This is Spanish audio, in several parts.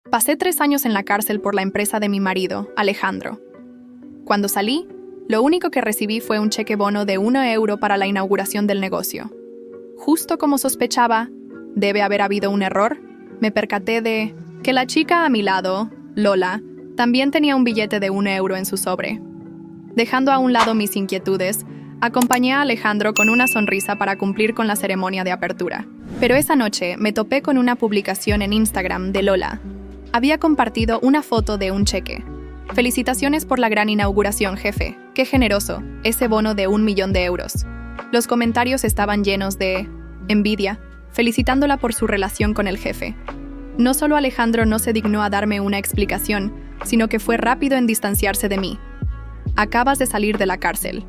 Pasé 3 años en la cárcel por la empresa de mi marido, Alejandro. Cuando salí, lo único que recibí fue un cheque bono de 1 euro para la inauguración del negocio. Justo como sospechaba, debe haber habido un error, me percaté de que la chica a mi lado, Lola, también tenía un billete de 1 euro en su sobre. Dejando a un lado mis inquietudes, acompañé a Alejandro con una sonrisa para cumplir con la ceremonia de apertura. Pero esa noche me topé con una publicación en Instagram de Lola. Había compartido una foto de un cheque. Felicitaciones por la gran inauguración, jefe. Qué generoso, ese bono de 1 millón de euros. Los comentarios estaban llenos de envidia, felicitándola por su relación con el jefe. No solo Alejandro no se dignó a darme una explicación, sino que fue rápido en distanciarse de mí. Acabas de salir de la cárcel.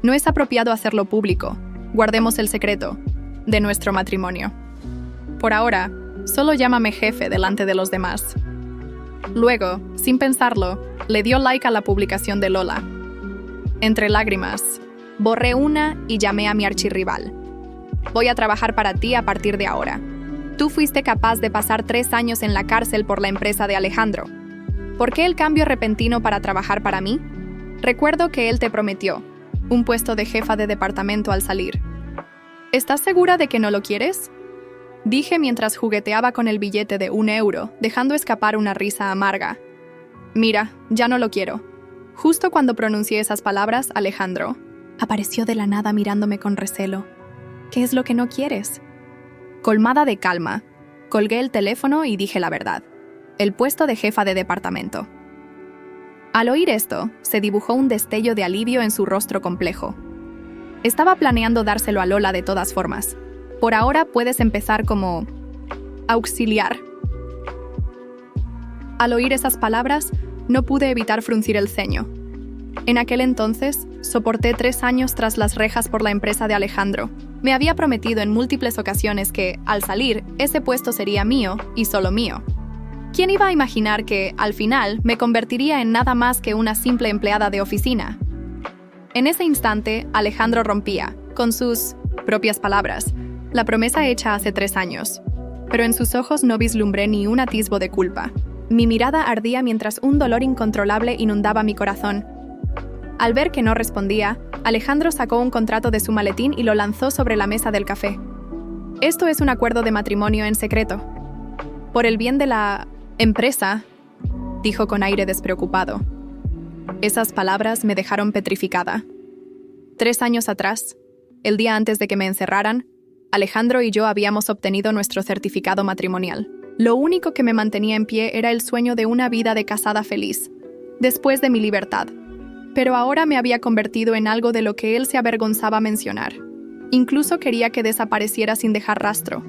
No es apropiado hacerlo público. Guardemos el secreto de nuestro matrimonio. Por ahora, solo llámame jefe delante de los demás. Luego, sin pensarlo, le dio like a la publicación de Lola. Entre lágrimas, borré una y llamé a mi archirrival. Voy a trabajar para ti a partir de ahora. Tú fuiste capaz de pasar 3 años en la cárcel por la empresa de Alejandro. ¿Por qué el cambio repentino para trabajar para mí? Recuerdo que él te prometió un puesto de jefa de departamento al salir. ¿Estás segura de que no lo quieres? Dije mientras jugueteaba con el billete de 1 euro, dejando escapar una risa amarga. Mira, ya no lo quiero. Justo cuando pronuncié esas palabras, Alejandro apareció de la nada mirándome con recelo. ¿Qué es lo que no quieres? Colmada de calma, colgué el teléfono y dije la verdad. El puesto de jefa de departamento. Al oír esto, se dibujó un destello de alivio en su rostro complejo. Estaba planeando dárselo a Lola de todas formas. Por ahora puedes empezar como auxiliar. Al oír esas palabras, no pude evitar fruncir el ceño. En aquel entonces, soporté 3 años tras las rejas por la empresa de Alejandro. Me había prometido en múltiples ocasiones que, al salir, ese puesto sería mío y solo mío. ¿Quién iba a imaginar que, al final, me convertiría en nada más que una simple empleada de oficina? En ese instante, Alejandro rompía, con sus propias palabras, la promesa hecha hace 3 años. Pero en sus ojos no vislumbré ni un atisbo de culpa. Mi mirada ardía mientras un dolor incontrolable inundaba mi corazón. Al ver que no respondía, Alejandro sacó un contrato de su maletín y lo lanzó sobre la mesa del café. Esto es un acuerdo de matrimonio en secreto. Por el bien de la empresa, dijo con aire despreocupado. Esas palabras me dejaron petrificada. 3 años atrás, el día antes de que me encerraran, Alejandro y yo habíamos obtenido nuestro certificado matrimonial. Lo único que me mantenía en pie era el sueño de una vida de casada feliz, después de mi libertad. Pero ahora me había convertido en algo de lo que él se avergonzaba mencionar. Incluso quería que desapareciera sin dejar rastro.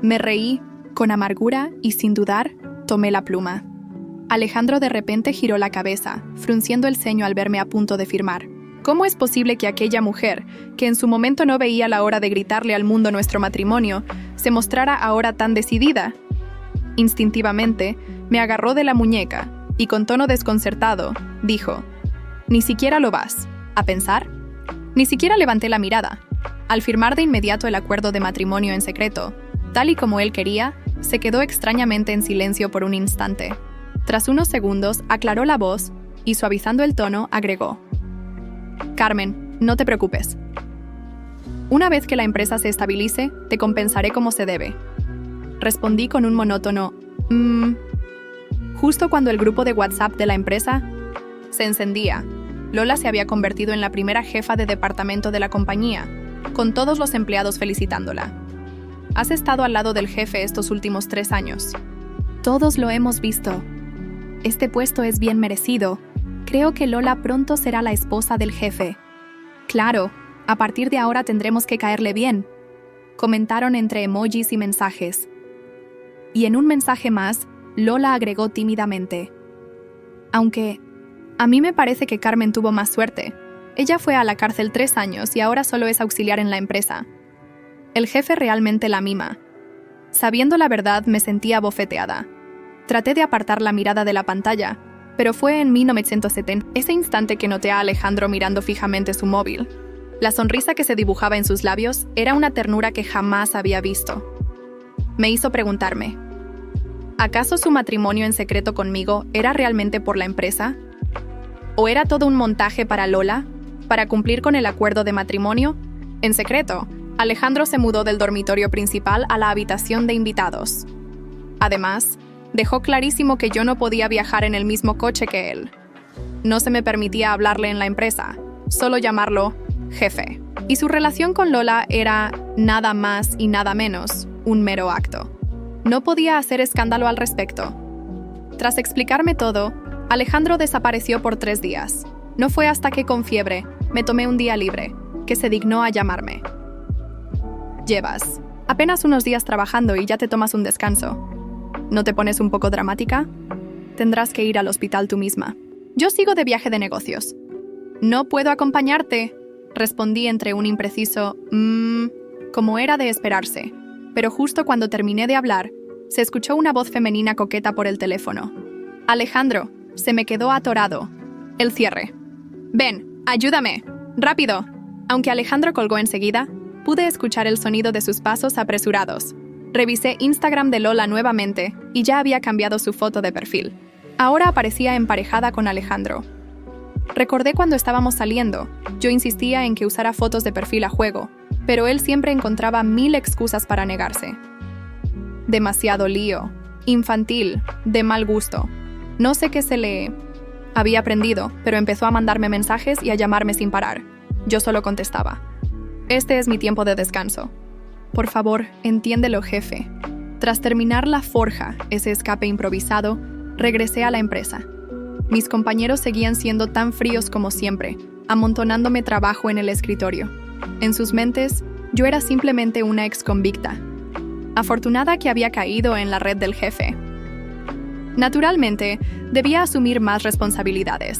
Me reí, con amargura, y sin dudar, tomé la pluma. Alejandro de repente giró la cabeza, frunciendo el ceño al verme a punto de firmar. ¿Cómo es posible que aquella mujer, que en su momento no veía la hora de gritarle al mundo nuestro matrimonio, se mostrara ahora tan decidida? Instintivamente, me agarró de la muñeca y con tono desconcertado, dijo: «¿Ni siquiera lo vas a pensar?» Ni siquiera levanté la mirada. Al firmar de inmediato el acuerdo de matrimonio en secreto, tal y como él quería, se quedó extrañamente en silencio por un instante. Tras unos segundos, aclaró la voz y, suavizando el tono, agregó: «Carmen, no te preocupes. Una vez que la empresa se estabilice, te compensaré como se debe». Respondí con un monótono Justo cuando el grupo de WhatsApp de la empresa se encendía, Lola se había convertido en la primera jefa de departamento de la compañía, con todos los empleados felicitándola. «Has estado al lado del jefe estos últimos 3 años. Todos lo hemos visto. Este puesto es bien merecido. Creo que Lola pronto será la esposa del jefe. Claro, a partir de ahora tendremos que caerle bien», comentaron entre emojis y mensajes. Y en un mensaje más, Lola agregó tímidamente: «Aunque a mí me parece que Carmen tuvo más suerte. Ella fue a la cárcel 3 años y ahora solo es auxiliar en la empresa. El jefe realmente la mima». Sabiendo la verdad, me sentía abofeteada. Traté de apartar la mirada de la pantalla, pero fue en 1970 ese instante que noté a Alejandro mirando fijamente su móvil. La sonrisa que se dibujaba en sus labios era una ternura que jamás había visto. Me hizo preguntarme: ¿Acaso su matrimonio en secreto conmigo era realmente por la empresa? ¿O era todo un montaje para Lola? ¿Para cumplir con el acuerdo de matrimonio? En secreto, Alejandro se mudó del dormitorio principal a la habitación de invitados. Además, dejó clarísimo que yo no podía viajar en el mismo coche que él. No se me permitía hablarle en la empresa, solo llamarlo jefe. Y su relación con Lola era nada más y nada menos un mero acto. No podía hacer escándalo al respecto. Tras explicarme todo, Alejandro desapareció por 3 días. No fue hasta que con fiebre me tomé un día libre que se dignó a llamarme. Llevas apenas unos días trabajando y ya te tomas un descanso. ¿No te pones un poco dramática? Tendrás que ir al hospital tú misma. Yo sigo de viaje de negocios. No puedo acompañarte, respondí entre un impreciso como era de esperarse. Pero justo cuando terminé de hablar, se escuchó una voz femenina coqueta por el teléfono. Alejandro, se me quedó atorado. El cierre. Ven, ayúdame, rápido. Aunque Alejandro colgó enseguida, pude escuchar el sonido de sus pasos apresurados. Revisé Instagram de Lola nuevamente y ya había cambiado su foto de perfil. Ahora aparecía emparejada con Alejandro. Recordé cuando estábamos saliendo, yo insistía en que usara fotos de perfil a juego, pero él siempre encontraba 1000 excusas para negarse. Demasiado lío, infantil, de mal gusto. No sé qué se le había aprendido, pero empezó a mandarme mensajes y a llamarme sin parar. Yo solo contestaba. Este es mi tiempo de descanso. Por favor, entiéndelo, jefe. Tras terminar la forja, ese escape improvisado, regresé a la empresa. Mis compañeros seguían siendo tan fríos como siempre, amontonándome trabajo en el escritorio. En sus mentes, yo era simplemente una exconvicta. Afortunada que había caído en la red del jefe. Naturalmente, debía asumir más responsabilidades.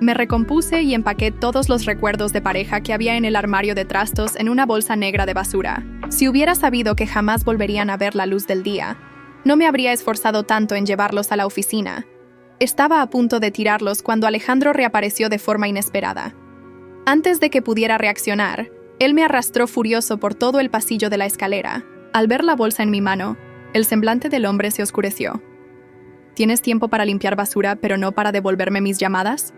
Me recompuse y empaqué todos los recuerdos de pareja que había en el armario de trastos en una bolsa negra de basura. Si hubiera sabido que jamás volverían a ver la luz del día, no me habría esforzado tanto en llevarlos a la oficina. Estaba a punto de tirarlos cuando Alejandro reapareció de forma inesperada. Antes de que pudiera reaccionar, él me arrastró furioso por todo el pasillo de la escalera. Al ver la bolsa en mi mano, el semblante del hombre se oscureció. ¿Tienes tiempo para limpiar basura, pero no para devolverme mis llamadas?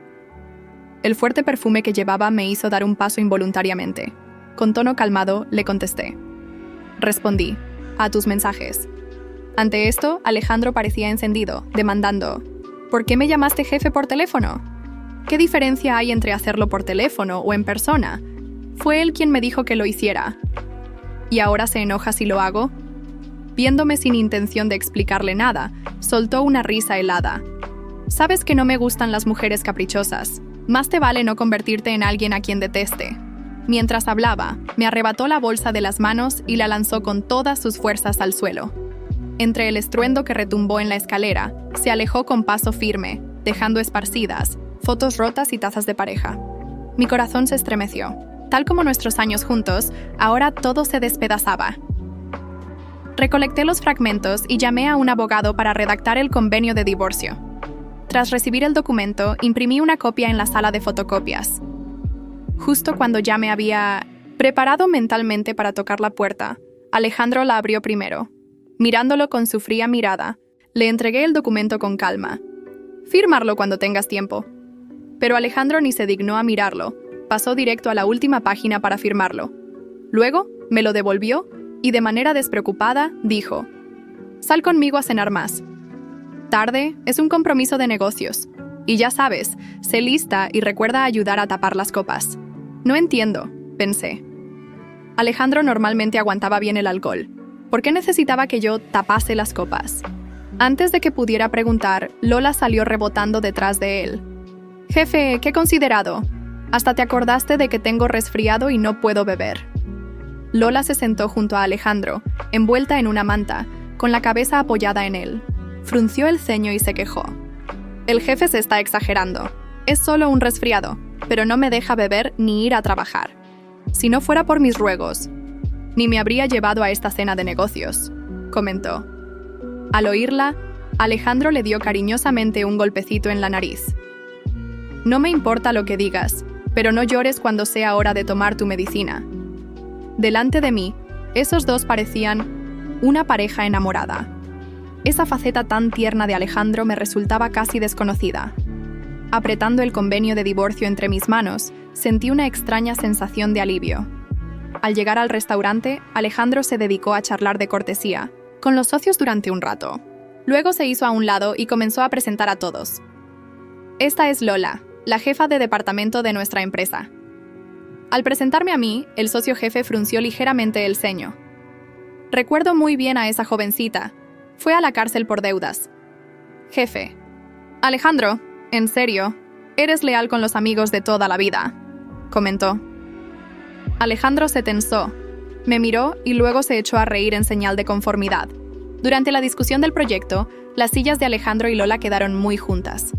El fuerte perfume que llevaba me hizo dar un paso involuntariamente. Con tono calmado, le contesté. Respondí, a tus mensajes. Ante esto, Alejandro parecía encendido, demandando, ¿por qué me llamaste jefe por teléfono? ¿Qué diferencia hay entre hacerlo por teléfono o en persona? Fue él quien me dijo que lo hiciera. ¿Y ahora se enoja si lo hago? Viéndome sin intención de explicarle nada, soltó una risa helada. Sabes que no me gustan las mujeres caprichosas. Más te vale no convertirte en alguien a quien deteste. Mientras hablaba, me arrebató la bolsa de las manos y la lanzó con todas sus fuerzas al suelo. Entre el estruendo que retumbó en la escalera, se alejó con paso firme, dejando esparcidas fotos rotas y tazas de pareja. Mi corazón se estremeció. Tal como nuestros años juntos, ahora todo se despedazaba. Recolecté los fragmentos y llamé a un abogado para redactar el convenio de divorcio. Tras recibir el documento, imprimí una copia en la sala de fotocopias. Justo cuando ya me había preparado mentalmente para tocar la puerta, Alejandro la abrió primero. Mirándolo con su fría mirada, le entregué el documento con calma. Fírmalo cuando tengas tiempo. Pero Alejandro ni se dignó a mirarlo, pasó directo a la última página para firmarlo. Luego, me lo devolvió y de manera despreocupada dijo, «Sal conmigo a cenar más. Tarde es un compromiso de negocios. Y ya sabes, sé lista y recuerda ayudar a tapar las copas». No entiendo, pensé. Alejandro normalmente aguantaba bien el alcohol. ¿Por qué necesitaba que yo tapase las copas? Antes de que pudiera preguntar, Lola salió rebotando detrás de él. «Jefe, qué considerado. Hasta te acordaste de que tengo resfriado y no puedo beber». Lola se sentó junto a Alejandro, envuelta en una manta, con la cabeza apoyada en él. Frunció el ceño y se quejó. «El jefe se está exagerando. Es solo un resfriado, pero no me deja beber ni ir a trabajar. Si no fuera por mis ruegos, ni me habría llevado a esta cena de negocios», comentó. Al oírla, Alejandro le dio cariñosamente un golpecito en la nariz. «No me importa lo que digas, pero no llores cuando sea hora de tomar tu medicina». Delante de mí, esos dos parecían una pareja enamorada. Esa faceta tan tierna de Alejandro me resultaba casi desconocida. Apretando el convenio de divorcio entre mis manos, sentí una extraña sensación de alivio. Al llegar al restaurante, Alejandro se dedicó a charlar de cortesía con los socios durante un rato. Luego se hizo a un lado y comenzó a presentar a todos. Esta es Lola, la jefa de departamento de nuestra empresa. Al presentarme a mí, el socio jefe frunció ligeramente el ceño. Recuerdo muy bien a esa jovencita. Fue a la cárcel por deudas. Jefe. Alejandro, en serio, eres leal con los amigos de toda la vida, comentó. Alejandro se tensó, me miró y luego se echó a reír en señal de conformidad. Durante la discusión del proyecto, las sillas de Alejandro y Lola quedaron muy juntas.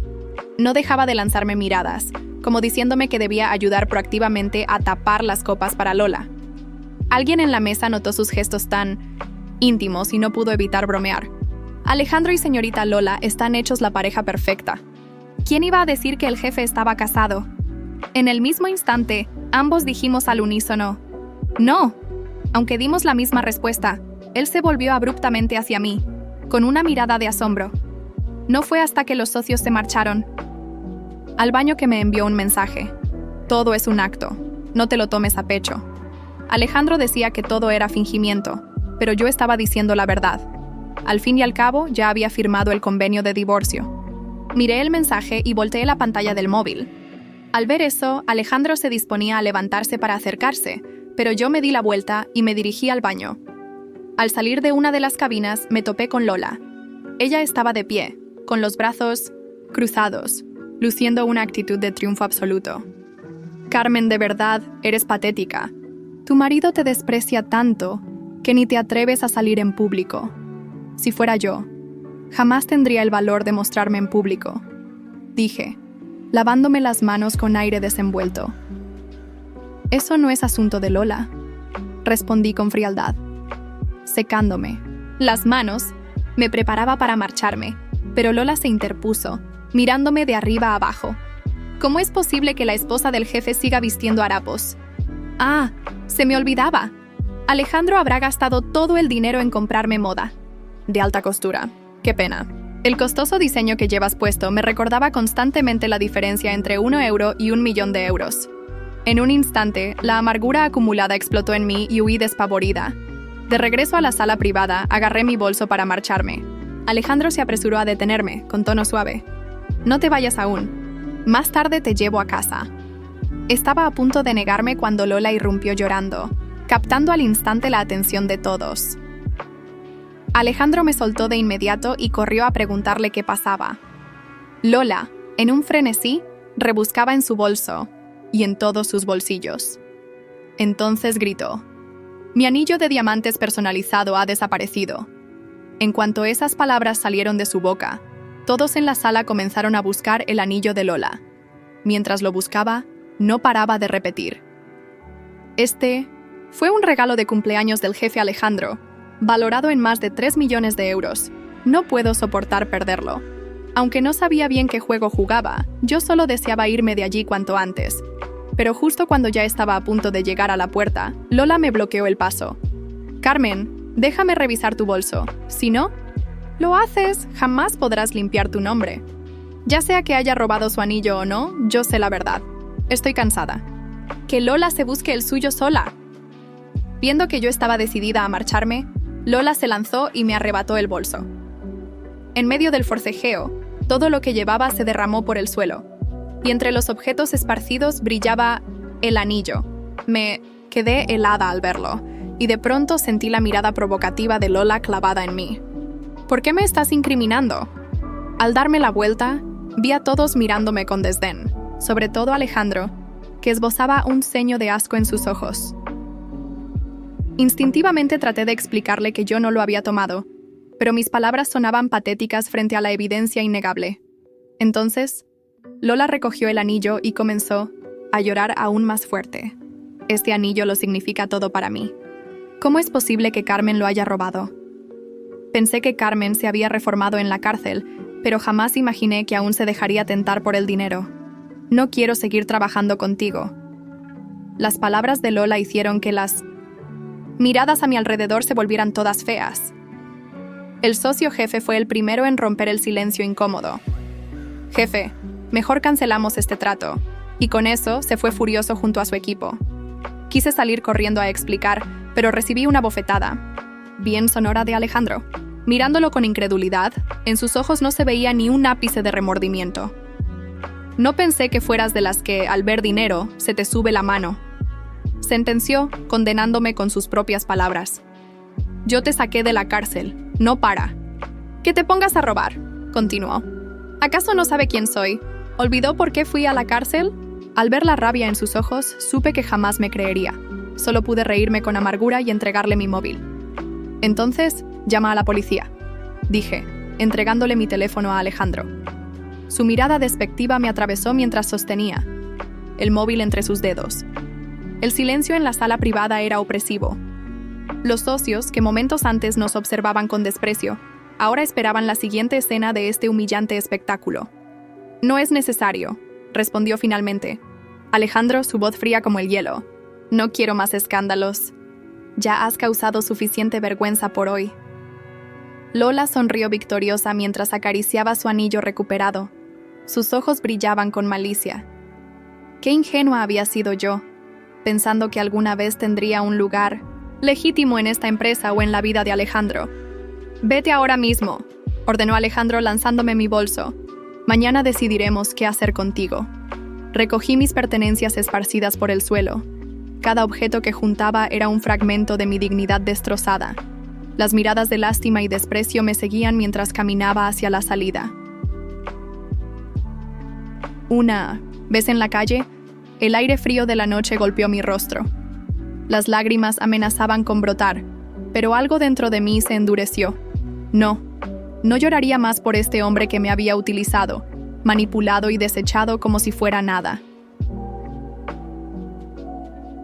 No dejaba de lanzarme miradas, como diciéndome que debía ayudar proactivamente a tapar las copas para Lola. Alguien en la mesa notó sus gestos tan íntimos y no pudo evitar bromear. Alejandro y señorita Lola están hechos la pareja perfecta. ¿Quién iba a decir que el jefe estaba casado? En el mismo instante, ambos dijimos al unísono, ¡no! Aunque dimos la misma respuesta, él se volvió abruptamente hacia mí, con una mirada de asombro. No fue hasta que los socios se marcharon. Al baño que me envió un mensaje. Todo es un acto, no te lo tomes a pecho. Alejandro decía que todo era fingimiento, pero yo estaba diciendo la verdad. Al fin y al cabo, ya había firmado el convenio de divorcio. Miré el mensaje y volteé la pantalla del móvil. Al ver eso, Alejandro se disponía a levantarse para acercarse, pero yo me di la vuelta y me dirigí al baño. Al salir de una de las cabinas, me topé con Lola. Ella estaba de pie, con los brazos cruzados, luciendo una actitud de triunfo absoluto. Carmen, de verdad, eres patética. Tu marido te desprecia tanto que ni te atreves a salir en público. Si fuera yo, jamás tendría el valor de mostrarme en público, dije, lavándome las manos con aire desenvuelto. Eso no es asunto de Lola, respondí con frialdad. Secándome las manos, me preparaba para marcharme, pero Lola se interpuso, mirándome de arriba a abajo. ¿Cómo es posible que la esposa del jefe siga vistiendo harapos? Ah, se me olvidaba. Alejandro habrá gastado todo el dinero en comprarme moda. De alta costura. Qué pena. El costoso diseño que llevas puesto me recordaba constantemente la diferencia entre 1 euro y 1.000.000 de euros. En un instante, la amargura acumulada explotó en mí y huí despavorida. De regreso a la sala privada, agarré mi bolso para marcharme. Alejandro se apresuró a detenerme, con tono suave. No te vayas aún. Más tarde te llevo a casa. Estaba a punto de negarme cuando Lola irrumpió llorando, captando al instante la atención de todos. Alejandro me soltó de inmediato y corrió a preguntarle qué pasaba. Lola, en un frenesí, rebuscaba en su bolso y en todos sus bolsillos. Entonces gritó: «Mi anillo de diamantes personalizado ha desaparecido». En cuanto esas palabras salieron de su boca, todos en la sala comenzaron a buscar el anillo de Lola. Mientras lo buscaba, no paraba de repetir: «Este fue un regalo de cumpleaños del jefe Alejandro, valorado en más de 3 millones de euros. No puedo soportar perderlo». Aunque no sabía bien qué juego jugaba, yo solo deseaba irme de allí cuanto antes. Pero justo cuando ya estaba a punto de llegar a la puerta, Lola me bloqueó el paso. «Carmen, déjame revisar tu bolso. Si no lo haces, jamás podrás limpiar tu nombre. Ya sea que haya robado su anillo o no, yo sé la verdad. Estoy cansada. Que Lola se busque el suyo sola». Viendo que yo estaba decidida a marcharme, Lola se lanzó y me arrebató el bolso. En medio del forcejeo, todo lo que llevaba se derramó por el suelo, y entre los objetos esparcidos brillaba el anillo. Me quedé helada al verlo, y de pronto sentí la mirada provocativa de Lola clavada en mí. «¿Por qué me estás incriminando?». Al darme la vuelta, vi a todos mirándome con desdén, sobre todo a Alejandro, que esbozaba un ceño de asco en sus ojos. Instintivamente traté de explicarle que yo no lo había tomado, pero mis palabras sonaban patéticas frente a la evidencia innegable. Entonces, Lola recogió el anillo y comenzó a llorar aún más fuerte. «Este anillo lo significa todo para mí. ¿Cómo es posible que Carmen lo haya robado?». Pensé que Carmen se había reformado en la cárcel, pero jamás imaginé que aún se dejaría tentar por el dinero. «No quiero seguir trabajando contigo». Las palabras de Lola hicieron que las miradas a mi alrededor se volvieran todas feas. El socio jefe fue el primero en romper el silencio incómodo. «Jefe, mejor cancelamos este trato». Y con eso se fue furioso junto a su equipo. Quise salir corriendo a explicar, pero recibí una bofetada, bien sonora de Alejandro. Mirándolo con incredulidad, en sus ojos no se veía ni un ápice de remordimiento. «No pensé que fueras de las que, al ver dinero, se te sube la mano», sentenció, condenándome con sus propias palabras. «Yo te saqué de la cárcel, no para». «Que te pongas a robar», continuó. «¿Acaso no sabe quién soy? ¿Olvidó por qué fui a la cárcel?». Al ver la rabia en sus ojos, supe que jamás me creería. Solo pude reírme con amargura y entregarle mi móvil. «Entonces, llama a la policía», dije, entregándole mi teléfono a Alejandro. Su mirada despectiva me atravesó mientras sostenía el móvil entre sus dedos. El silencio en la sala privada era opresivo. Los socios, que momentos antes nos observaban con desprecio, ahora esperaban la siguiente escena de este humillante espectáculo. «No es necesario», respondió finalmente. Alejandro, su voz fría como el hielo. «No quiero más escándalos. Ya has causado suficiente vergüenza por hoy». Lola sonrió victoriosa mientras acariciaba su anillo recuperado. Sus ojos brillaban con malicia. Qué ingenua había sido yo, pensando que alguna vez tendría un lugar legítimo en esta empresa o en la vida de Alejandro. «Vete ahora mismo», ordenó Alejandro lanzándome mi bolso. «Mañana decidiremos qué hacer contigo». Recogí mis pertenencias esparcidas por el suelo. Cada objeto que juntaba era un fragmento de mi dignidad destrozada. Las miradas de lástima y desprecio me seguían mientras caminaba hacia la salida. Una vez en la calle, el aire frío de la noche golpeó mi rostro. Las lágrimas amenazaban con brotar, pero algo dentro de mí se endureció. No lloraría más por este hombre que me había utilizado, manipulado y desechado como si fuera nada.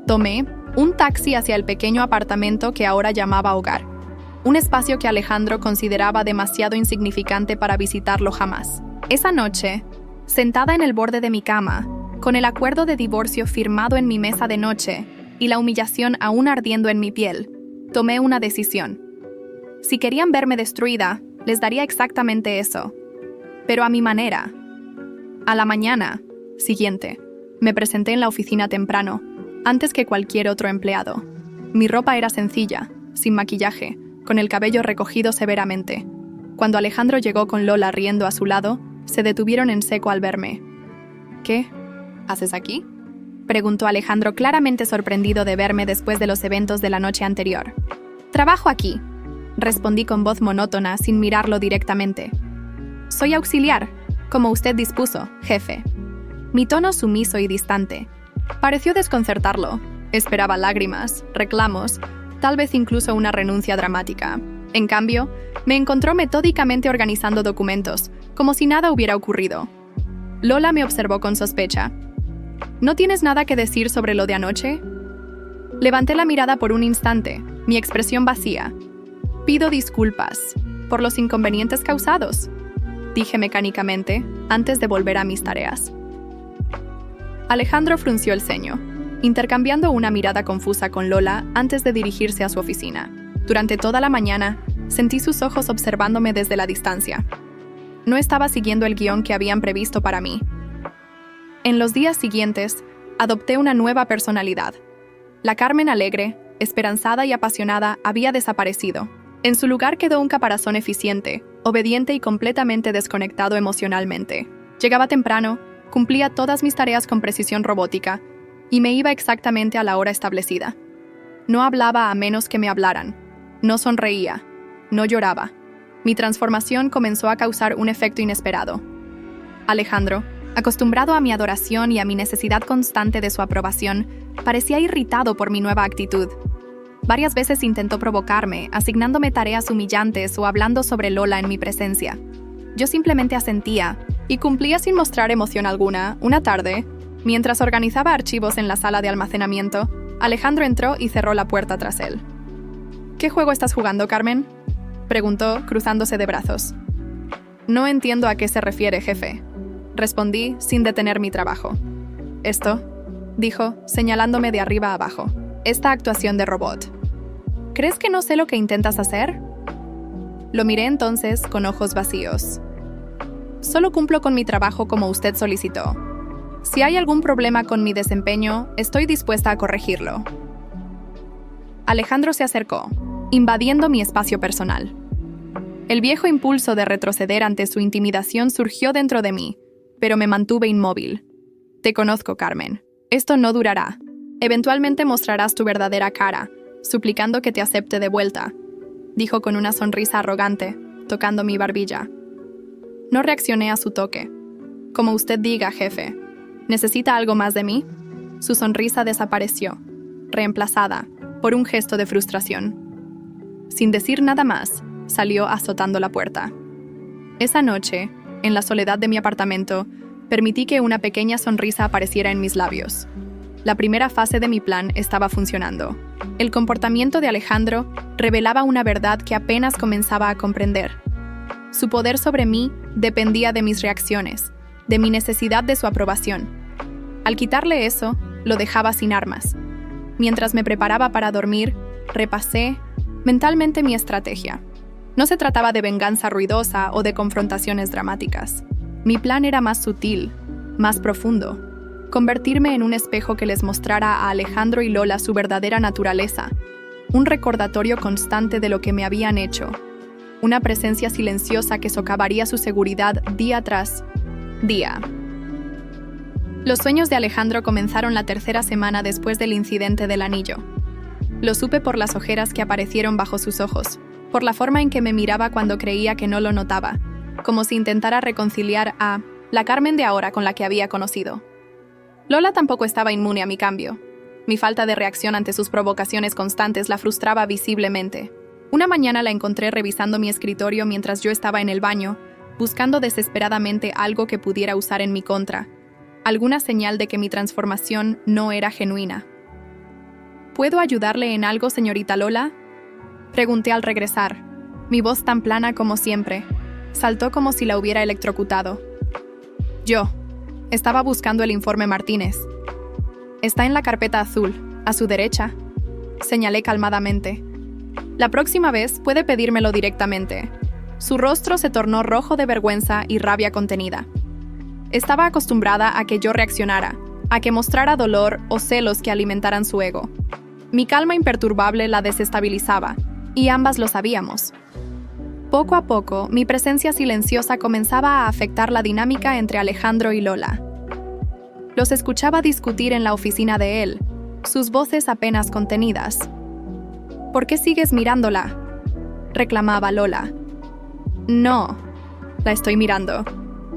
Tomé un taxi hacia el pequeño apartamento que ahora llamaba hogar, un espacio que Alejandro consideraba demasiado insignificante para visitarlo jamás. Esa noche, sentada en el borde de mi cama, con el acuerdo de divorcio firmado en mi mesa de noche y la humillación aún ardiendo en mi piel, tomé una decisión. Si querían verme destruida, les daría exactamente eso, pero a mi manera. A la mañana siguiente, me presenté en la oficina temprano, antes que cualquier otro empleado. Mi ropa era sencilla, sin maquillaje, con el cabello recogido severamente. Cuando Alejandro llegó con Lola riendo a su lado, se detuvieron en seco al verme. «¿Qué haces aquí?», preguntó Alejandro, claramente sorprendido de verme después de los eventos de la noche anterior. «Trabajo aquí», respondí con voz monótona sin mirarlo directamente. «Soy auxiliar, como usted dispuso, jefe». Mi tono sumiso y distante pareció desconcertarlo. Esperaba lágrimas, reclamos, tal vez incluso una renuncia dramática. En cambio, me encontró metódicamente organizando documentos, como si nada hubiera ocurrido. Lola me observó con sospecha. «¿No tienes nada que decir sobre lo de anoche?». Levanté la mirada por un instante, mi expresión vacía. «Pido disculpas por los inconvenientes causados», dije mecánicamente, antes de volver a mis tareas. Alejandro frunció el ceño, intercambiando una mirada confusa con Lola antes de dirigirse a su oficina. Durante toda la mañana, sentí sus ojos observándome desde la distancia. No estaba siguiendo el guión que habían previsto para mí. En los días siguientes, adopté una nueva personalidad. La Carmen alegre, esperanzada y apasionada había desaparecido. En su lugar quedó un caparazón eficiente, obediente y completamente desconectado emocionalmente. Llegaba temprano, cumplía todas mis tareas con precisión robótica y me iba exactamente a la hora establecida. No hablaba a menos que me hablaran. No sonreía. No lloraba. Mi transformación comenzó a causar un efecto inesperado. Alejandro, acostumbrado a mi adoración y a mi necesidad constante de su aprobación, parecía irritado por mi nueva actitud. Varias veces intentó provocarme, asignándome tareas humillantes o hablando sobre Lola en mi presencia. Yo simplemente asentía y cumplía sin mostrar emoción alguna. Una tarde, mientras organizaba archivos en la sala de almacenamiento, Alejandro entró y cerró la puerta tras él. «¿Qué juego estás jugando, Carmen?», preguntó, cruzándose de brazos. «No entiendo a qué se refiere, jefe», respondí sin detener mi trabajo. «Esto», dijo, señalándome de arriba a abajo. «Esta actuación de robot. ¿Crees que no sé lo que intentas hacer?». Lo miré entonces con ojos vacíos. Solo cumplo con mi trabajo como usted solicitó. Si hay algún problema con mi desempeño, estoy dispuesta a corregirlo. Alejandro se acercó, invadiendo mi espacio personal. El viejo impulso de retroceder ante su intimidación surgió dentro de mí, pero me mantuve inmóvil. Te conozco, Carmen. Esto no durará. Eventualmente mostrarás tu verdadera cara, suplicando que te acepte de vuelta, dijo con una sonrisa arrogante, tocando mi barbilla. No reaccioné a su toque. Como usted diga, jefe. ¿Necesita algo más de mí? Su sonrisa desapareció, reemplazada por un gesto de frustración. Sin decir nada más, salió azotando la puerta. Esa noche, en la soledad de mi apartamento, permití que una pequeña sonrisa apareciera en mis labios. La primera fase de mi plan estaba funcionando. El comportamiento de Alejandro revelaba una verdad que apenas comenzaba a comprender. Su poder sobre mí dependía de mis reacciones, de mi necesidad de su aprobación. Al quitarle eso, lo dejaba sin armas. Mientras me preparaba para dormir, repasé mentalmente mi estrategia. No se trataba de venganza ruidosa o de confrontaciones dramáticas. Mi plan era más sutil, más profundo. Convertirme en un espejo que les mostrara a Alejandro y Lola su verdadera naturaleza. Un recordatorio constante de lo que me habían hecho. Una presencia silenciosa que socavaría su seguridad día tras día. Los sueños de Alejandro comenzaron la tercera semana después del incidente del anillo. Lo supe por las ojeras que aparecieron bajo sus ojos, por la forma en que me miraba cuando creía que no lo notaba, como si intentara reconciliar a la Carmen de ahora con la que había conocido. Lola tampoco estaba inmune a mi cambio. Mi falta de reacción ante sus provocaciones constantes la frustraba visiblemente. Una mañana la encontré revisando mi escritorio mientras yo estaba en el baño, buscando desesperadamente algo que pudiera usar en mi contra, alguna señal de que mi transformación no era genuina. ¿Puedo ayudarle en algo, señorita Lola?, pregunté al regresar. Mi voz tan plana como siempre. Saltó como si la hubiera electrocutado. Yo. Estaba buscando el informe Martínez. Está en la carpeta azul, a su derecha. Señalé calmadamente. La próxima vez puede pedírmelo directamente. Su rostro se tornó rojo de vergüenza y rabia contenida. Estaba acostumbrada a que yo reaccionara, a que mostrara dolor o celos que alimentaran su ego. Mi calma imperturbable la desestabilizaba, y ambas lo sabíamos. Poco a poco, mi presencia silenciosa comenzaba a afectar la dinámica entre Alejandro y Lola. Los escuchaba discutir en la oficina de él, sus voces apenas contenidas. ¿Por qué sigues mirándola?, reclamaba Lola. No, la estoy mirando.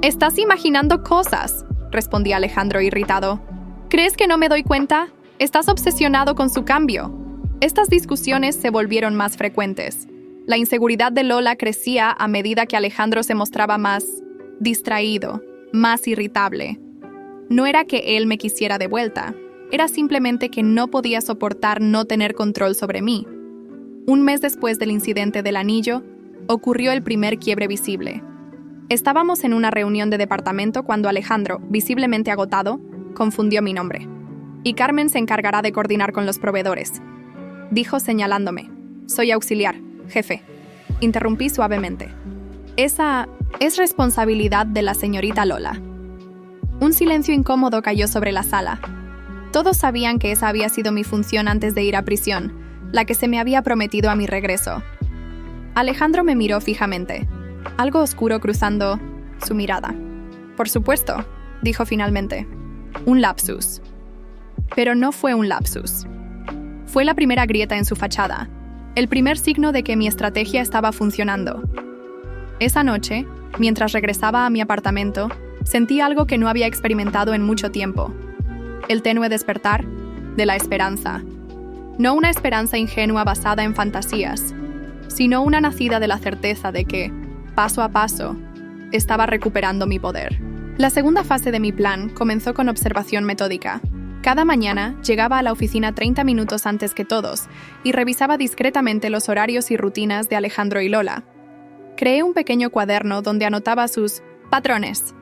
Estás imaginando cosas, respondía Alejandro irritado. ¿Crees que no me doy cuenta? Estás obsesionado con su cambio. Estas discusiones se volvieron más frecuentes. La inseguridad de Lola crecía a medida que Alejandro se mostraba más distraído, más irritable. No era que él me quisiera de vuelta, era simplemente que no podía soportar no tener control sobre mí. Un mes después del incidente del anillo, ocurrió el primer quiebre visible. Estábamos en una reunión de departamento cuando Alejandro, visiblemente agotado, confundió mi nombre. Y Carmen se encargará de coordinar con los proveedores, dijo señalándome. Soy auxiliar, jefe. Interrumpí suavemente. Esa es responsabilidad de la señorita Lola. Un silencio incómodo cayó sobre la sala. Todos sabían que esa había sido mi función antes de ir a prisión, la que se me había prometido a mi regreso. Alejandro me miró fijamente, algo oscuro cruzando su mirada. Por supuesto, dijo finalmente. Un lapsus. Pero no fue un lapsus. Fue la primera grieta en su fachada, el primer signo de que mi estrategia estaba funcionando. Esa noche, mientras regresaba a mi apartamento, sentí algo que no había experimentado en mucho tiempo. El tenue despertar de la esperanza. No una esperanza ingenua basada en fantasías, sino una nacida de la certeza de que, paso a paso, estaba recuperando mi poder. La segunda fase de mi plan comenzó con observación metódica. Cada mañana llegaba a la oficina 30 minutos antes que todos y revisaba discretamente los horarios y rutinas de Alejandro y Lola. Creé un pequeño cuaderno donde anotaba sus patrones.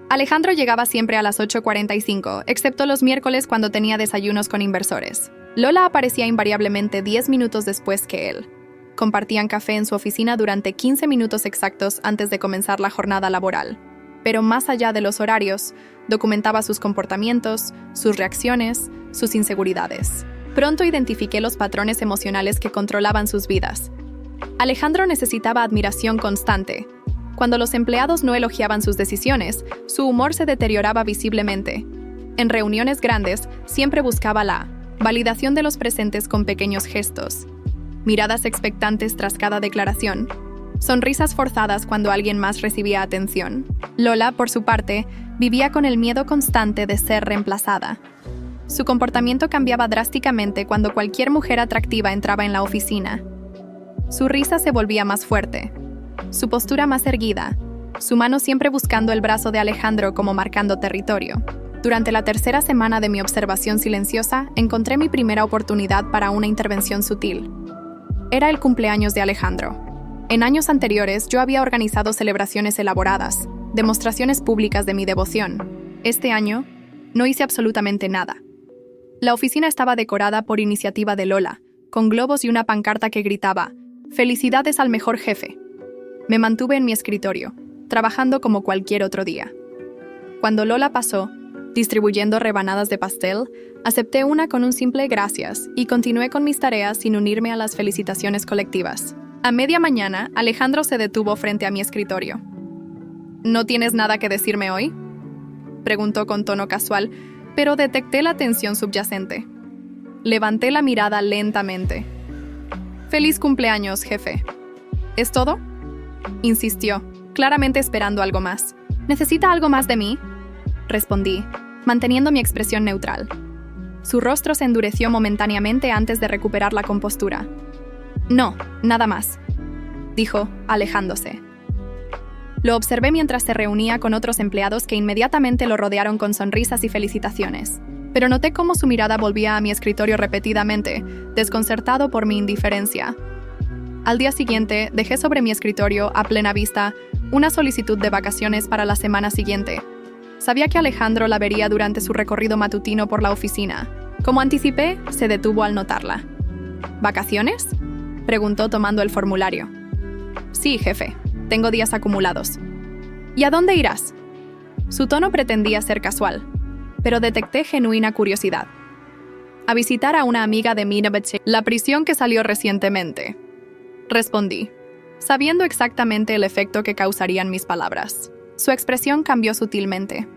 Alejandro llegaba siempre a las 8:45, excepto los miércoles cuando tenía desayunos con inversores. Lola aparecía invariablemente 10 minutos después que él. Compartían café en su oficina durante 15 minutos exactos antes de comenzar la jornada laboral. Pero más allá de los horarios, documentaba sus comportamientos, sus reacciones, sus inseguridades. Pronto identifiqué los patrones emocionales que controlaban sus vidas. Alejandro necesitaba admiración constante. Cuando los empleados no elogiaban sus decisiones, su humor se deterioraba visiblemente. En reuniones grandes, siempre buscaba la validación de los presentes con pequeños gestos. Miradas expectantes tras cada declaración. Sonrisas forzadas cuando alguien más recibía atención. Lola, por su parte, vivía con el miedo constante de ser reemplazada. Su comportamiento cambiaba drásticamente cuando cualquier mujer atractiva entraba en la oficina. Su risa se volvía más fuerte, su postura más erguida, su mano siempre buscando el brazo de Alejandro como marcando territorio. Durante la tercera semana de mi observación silenciosa, encontré mi primera oportunidad para una intervención sutil. Era el cumpleaños de Alejandro. En años anteriores, yo había organizado celebraciones elaboradas, demostraciones públicas de mi devoción. Este año, no hice absolutamente nada. La oficina estaba decorada por iniciativa de Lola, con globos y una pancarta que gritaba: «Felicidades al mejor jefe». Me mantuve en mi escritorio, trabajando como cualquier otro día. Cuando Lola pasó, distribuyendo rebanadas de pastel, acepté una con un simple gracias y continué con mis tareas sin unirme a las felicitaciones colectivas. A media mañana, Alejandro se detuvo frente a mi escritorio. «¿No tienes nada que decirme hoy?», preguntó con tono casual, pero detecté la tensión subyacente. Levanté la mirada lentamente. «Feliz cumpleaños, jefe». «¿Es todo?», insistió, claramente esperando algo más. «¿Necesita algo más de mí?», respondí, manteniendo mi expresión neutral. Su rostro se endureció momentáneamente antes de recuperar la compostura. «No, nada más», dijo, alejándose. Lo observé mientras se reunía con otros empleados que inmediatamente lo rodearon con sonrisas y felicitaciones. Pero noté cómo su mirada volvía a mi escritorio repetidamente, desconcertado por mi indiferencia. Al día siguiente, dejé sobre mi escritorio, a plena vista, una solicitud de vacaciones para la semana siguiente. Sabía que Alejandro la vería durante su recorrido matutino por la oficina. Como anticipé, se detuvo al notarla. «¿Vacaciones?», preguntó tomando el formulario. «Sí, jefe. Tengo días acumulados». «¿Y a dónde irás?». Su tono pretendía ser casual, pero detecté genuina curiosidad. «A visitar a una amiga de Minovetche, la prisión que salió recientemente», respondí, sabiendo exactamente el efecto que causarían mis palabras. Su expresión cambió sutilmente.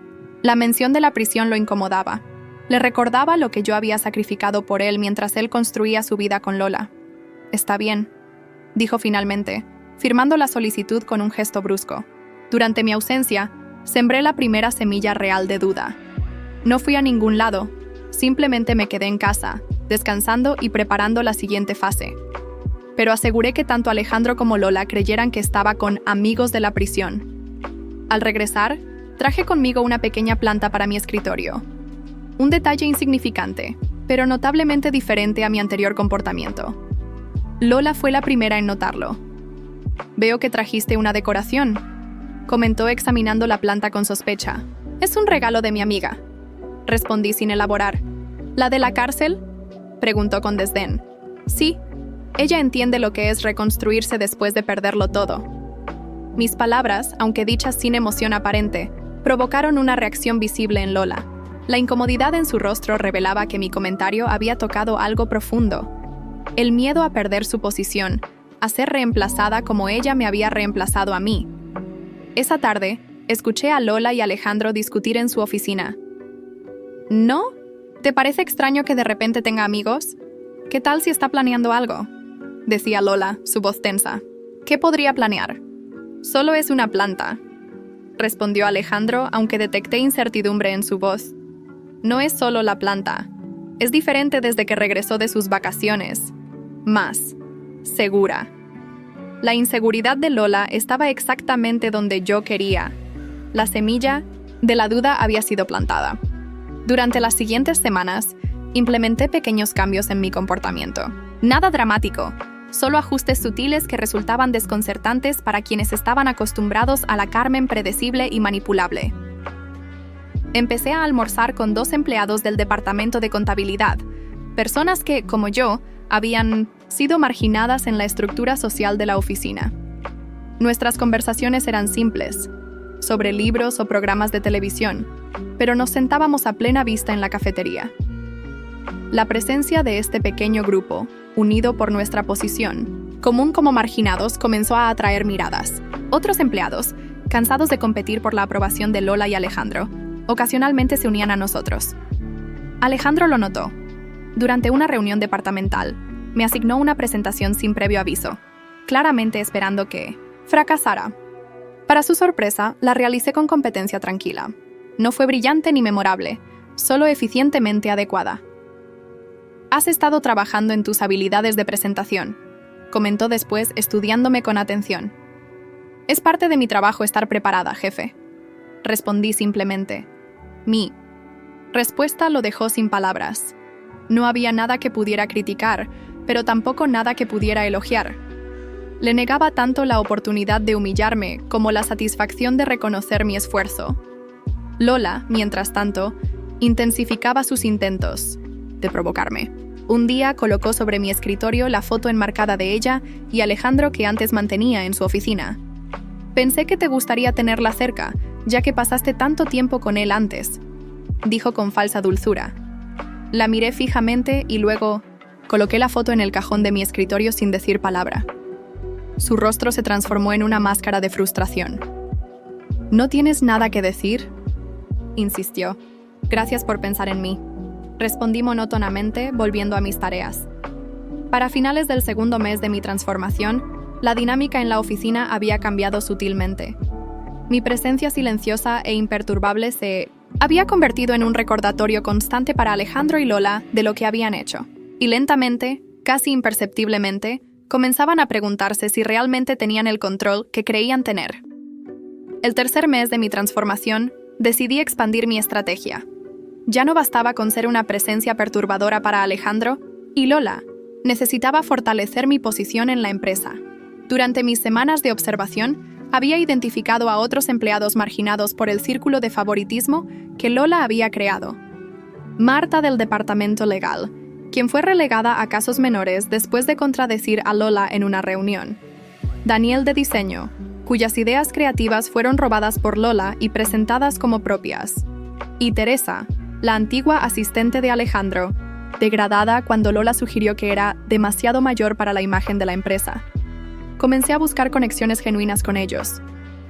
La mención de la prisión lo incomodaba. Le recordaba lo que yo había sacrificado por él mientras él construía su vida con Lola. «Está bien», dijo finalmente, firmando la solicitud con un gesto brusco. Durante mi ausencia, sembré la primera semilla real de duda. No fui a ningún lado, simplemente me quedé en casa, descansando y preparando la siguiente fase. Pero aseguré que tanto Alejandro como Lola creyeran que estaba con amigos de la prisión. Al regresar, traje conmigo una pequeña planta para mi escritorio. Un detalle insignificante, pero notablemente diferente a mi anterior comportamiento. Lola fue la primera en notarlo. «Veo que trajiste una decoración», comentó examinando la planta con sospecha. «Es un regalo de mi amiga», respondí sin elaborar. «¿La de la cárcel?», preguntó con desdén. «Sí, ella entiende lo que es reconstruirse después de perderlo todo». Mis palabras, aunque dichas sin emoción aparente, provocaron una reacción visible en Lola. La incomodidad en su rostro revelaba que mi comentario había tocado algo profundo. El miedo a perder su posición, a ser reemplazada como ella me había reemplazado a mí. Esa tarde, escuché a Lola y Alejandro discutir en su oficina. «¿No? ¿Te parece extraño que de repente tenga amigos? ¿Qué tal si está planeando algo?», decía Lola, su voz tensa. «¿Qué podría planear?». «Solo es una planta», respondió Alejandro, aunque detecté incertidumbre en su voz. «No es solo la planta. Es diferente desde que regresó de sus vacaciones. Más segura». La inseguridad de Lola estaba exactamente donde yo quería. La semilla de la duda había sido plantada. Durante las siguientes semanas, implementé pequeños cambios en mi comportamiento. Nada dramático, solo ajustes sutiles que resultaban desconcertantes para quienes estaban acostumbrados a la Carmen predecible y manipulable. Empecé a almorzar con 2 empleados del departamento de contabilidad, personas que, como yo, habían sido marginadas en la estructura social de la oficina. Nuestras conversaciones eran simples, sobre libros o programas de televisión, pero nos sentábamos a plena vista en la cafetería. La presencia de este pequeño grupo, unido por nuestra posición, común como marginados, comenzó a atraer miradas. Otros empleados, cansados de competir por la aprobación de Lola y Alejandro, ocasionalmente se unían a nosotros. Alejandro lo notó. Durante una reunión departamental, me asignó una presentación sin previo aviso, claramente esperando que fracasara. Para su sorpresa, la realicé con competencia tranquila. No fue brillante ni memorable, solo eficientemente adecuada. «Has estado trabajando en tus habilidades de presentación», comentó después, estudiándome con atención. «Es parte de mi trabajo estar preparada, jefe», respondí simplemente. Mi respuesta lo dejó sin palabras. No había nada que pudiera criticar, pero tampoco nada que pudiera elogiar. Le negaba tanto la oportunidad de humillarme como la satisfacción de reconocer mi esfuerzo. Lola, mientras tanto, intensificaba sus intentos de provocarme. Un día colocó sobre mi escritorio la foto enmarcada de ella y Alejandro que antes mantenía en su oficina. «Pensé que te gustaría tenerla cerca, ya que pasaste tanto tiempo con él antes», dijo con falsa dulzura. La miré fijamente y luego coloqué la foto en el cajón de mi escritorio sin decir palabra. Su rostro se transformó en una máscara de frustración. «¿No tienes nada que decir?», insistió. «Gracias por pensar en mí», respondí monótonamente, volviendo a mis tareas. Para finales del segundo mes de mi transformación, la dinámica en la oficina había cambiado sutilmente. Mi presencia silenciosa e imperturbable se había convertido en un recordatorio constante para Alejandro y Lola de lo que habían hecho. Y lentamente, casi imperceptiblemente, comenzaban a preguntarse si realmente tenían el control que creían tener. El tercer mes de mi transformación, decidí expandir mi estrategia. Ya no bastaba con ser una presencia perturbadora para Alejandro y Lola. Necesitaba fortalecer mi posición en la empresa. Durante mis semanas de observación, había identificado a otros empleados marginados por el círculo de favoritismo que Lola había creado. Marta del departamento legal, quien fue relegada a casos menores después de contradecir a Lola en una reunión. Daniel de diseño, cuyas ideas creativas fueron robadas por Lola y presentadas como propias. Y Teresa, la antigua asistente de Alejandro, degradada cuando Lola sugirió que era demasiado mayor para la imagen de la empresa. Comencé a buscar conexiones genuinas con ellos.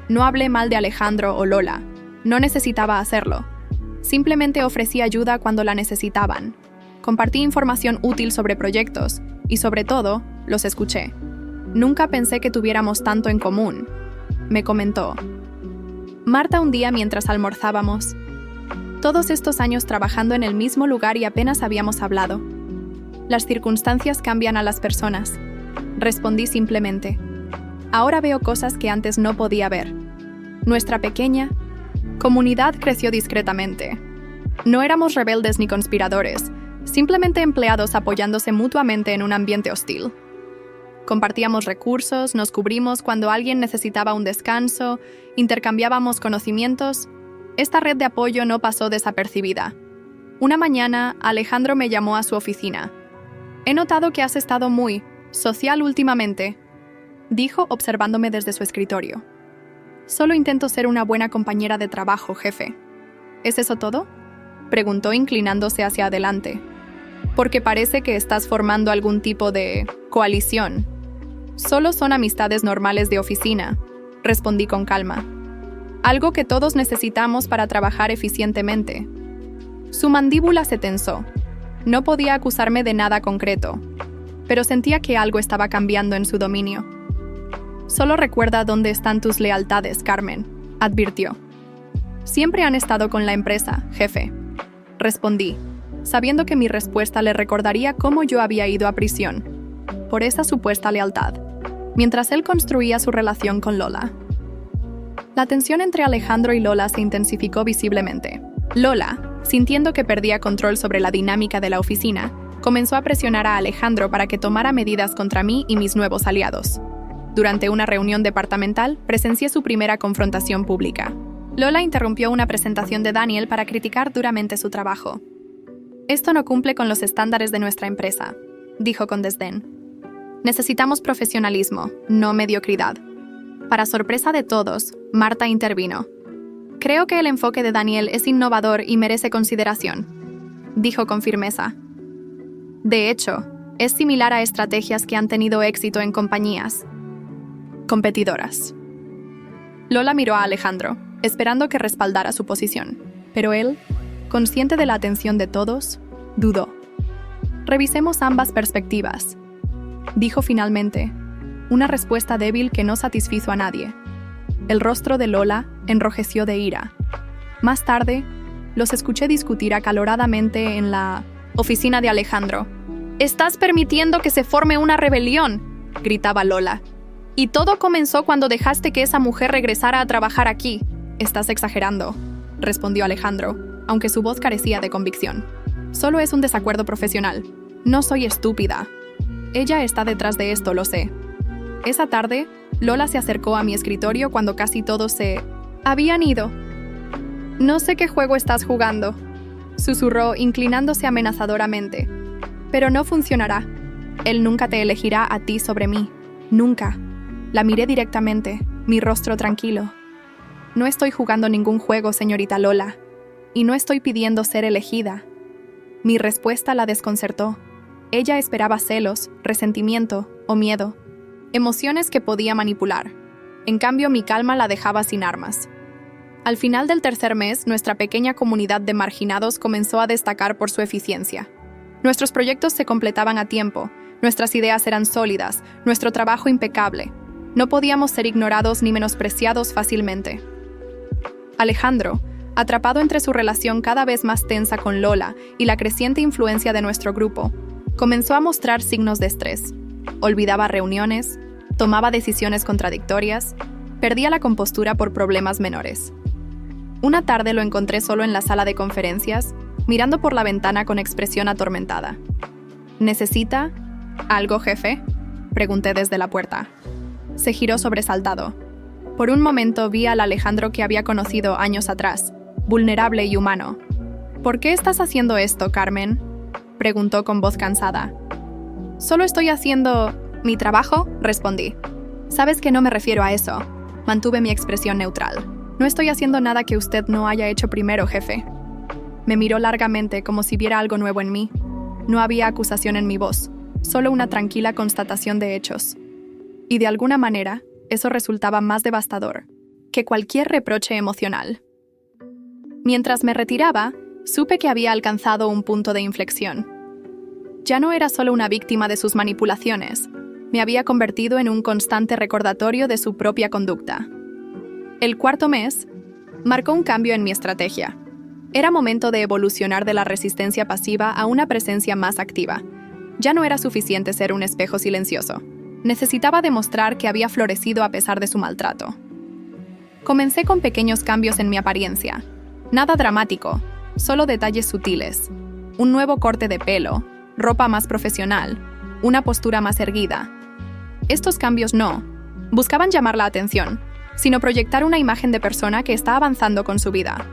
No hablé mal de Alejandro o Lola. No necesitaba hacerlo. Simplemente ofrecí ayuda cuando la necesitaban. Compartí información útil sobre proyectos y, sobre todo, los escuché. Nunca pensé que tuviéramos tanto en común, me comentó Marta un día mientras almorzábamos. Todos estos años trabajando en el mismo lugar y apenas habíamos hablado. Las circunstancias cambian a las personas, respondí simplemente. Ahora veo cosas que antes no podía ver. Nuestra pequeña comunidad creció discretamente. No éramos rebeldes ni conspiradores, simplemente empleados apoyándose mutuamente en un ambiente hostil. Compartíamos recursos, nos cubrimos cuando alguien necesitaba un descanso, intercambiábamos conocimientos. Esta red de apoyo no pasó desapercibida. Una mañana, Alejandro me llamó a su oficina. «He notado que has estado muy social últimamente», dijo observándome desde su escritorio. «Solo intento ser una buena compañera de trabajo, jefe». «¿Es eso todo?», preguntó inclinándose hacia adelante. «Porque parece que estás formando algún tipo de coalición». «Solo son amistades normales de oficina», respondí con calma. «Algo que todos necesitamos para trabajar eficientemente». Su mandíbula se tensó. No podía acusarme de nada concreto, pero sentía que algo estaba cambiando en su dominio. «Solo recuerda dónde están tus lealtades, Carmen», advirtió. «Siempre han estado con la empresa, jefe», respondí, sabiendo que mi respuesta le recordaría cómo yo había ido a prisión, por esa supuesta lealtad, mientras él construía su relación con Lola. La tensión entre Alejandro y Lola se intensificó visiblemente. Lola, sintiendo que perdía control sobre la dinámica de la oficina, comenzó a presionar a Alejandro para que tomara medidas contra mí y mis nuevos aliados. Durante una reunión departamental, presencié su primera confrontación pública. Lola interrumpió una presentación de Daniel para criticar duramente su trabajo. «Esto no cumple con los estándares de nuestra empresa», dijo con desdén. Necesitamos profesionalismo, no mediocridad. Para sorpresa de todos, Marta intervino. Creo que el enfoque de Daniel es innovador y merece consideración, dijo con firmeza. De hecho, es similar a estrategias que han tenido éxito en compañías competidoras. Lola miró a Alejandro, esperando que respaldara su posición, pero él, consciente de la atención de todos, dudó. Revisemos ambas perspectivas, dijo finalmente, una respuesta débil que no satisfizo a nadie. El rostro de Lola enrojeció de ira. Más tarde, los escuché discutir acaloradamente en la oficina de Alejandro. «Estás permitiendo que se forme una rebelión», gritaba Lola. «Y todo comenzó cuando dejaste que esa mujer regresara a trabajar aquí». «Estás exagerando», respondió Alejandro, aunque su voz carecía de convicción. «Solo es un desacuerdo profesional. No soy estúpida. Ella está detrás de esto, lo sé». Esa tarde, Lola se acercó a mi escritorio cuando casi todos se habían ido. «No sé qué juego estás jugando», susurró, inclinándose amenazadoramente. «Pero no funcionará. Él nunca te elegirá a ti sobre mí. Nunca». La miré directamente, mi rostro tranquilo. «No estoy jugando ningún juego, señorita Lola. Y no estoy pidiendo ser elegida». Mi respuesta la desconcertó. Ella esperaba celos, resentimiento o miedo. Emociones que podía manipular. En cambio, mi calma la dejaba sin armas. Al final del tercer mes, nuestra pequeña comunidad de marginados comenzó a destacar por su eficiencia. Nuestros proyectos se completaban a tiempo, nuestras ideas eran sólidas, nuestro trabajo impecable. No podíamos ser ignorados ni menospreciados fácilmente. Alejandro, atrapado entre su relación cada vez más tensa con Lola y la creciente influencia de nuestro grupo, comenzó a mostrar signos de estrés. Olvidaba reuniones, tomaba decisiones contradictorias, perdía la compostura por problemas menores. Una tarde lo encontré solo en la sala de conferencias, mirando por la ventana con expresión atormentada. ¿Necesita algo, jefe?, pregunté desde la puerta. Se giró sobresaltado. Por un momento vi al Alejandro que había conocido años atrás, vulnerable y humano. «¿Por qué estás haciendo esto, Carmen?», preguntó con voz cansada. «Solo estoy haciendo mi trabajo», respondí. «Sabes que no me refiero a eso». Mantuve mi expresión neutral. «No estoy haciendo nada que usted no haya hecho primero, jefe». Me miró largamente como si viera algo nuevo en mí. No había acusación en mi voz, solo una tranquila constatación de hechos. Y de alguna manera, eso resultaba más devastador que cualquier reproche emocional. Mientras me retiraba, supe que había alcanzado un punto de inflexión. Ya no era solo una víctima de sus manipulaciones, me había convertido en un constante recordatorio de su propia conducta. El cuarto mes marcó un cambio en mi estrategia. Era momento de evolucionar de la resistencia pasiva a una presencia más activa. Ya no era suficiente ser un espejo silencioso. Necesitaba demostrar que había florecido a pesar de su maltrato. Comencé con pequeños cambios en mi apariencia. Nada dramático, solo detalles sutiles. Un nuevo corte de pelo, ropa más profesional, una postura más erguida. Estos cambios no buscaban llamar la atención, sino proyectar una imagen de persona que está avanzando con su vida.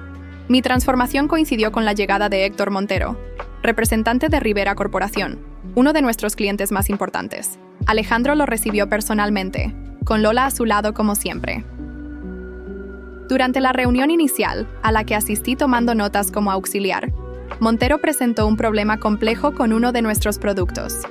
Mi transformación coincidió con la llegada de Héctor Montero, representante de Rivera Corporación, uno de nuestros clientes más importantes. Alejandro lo recibió personalmente, con Lola a su lado como siempre. Durante la reunión inicial, a la que asistí tomando notas como auxiliar, Montero presentó un problema complejo con uno de nuestros productos.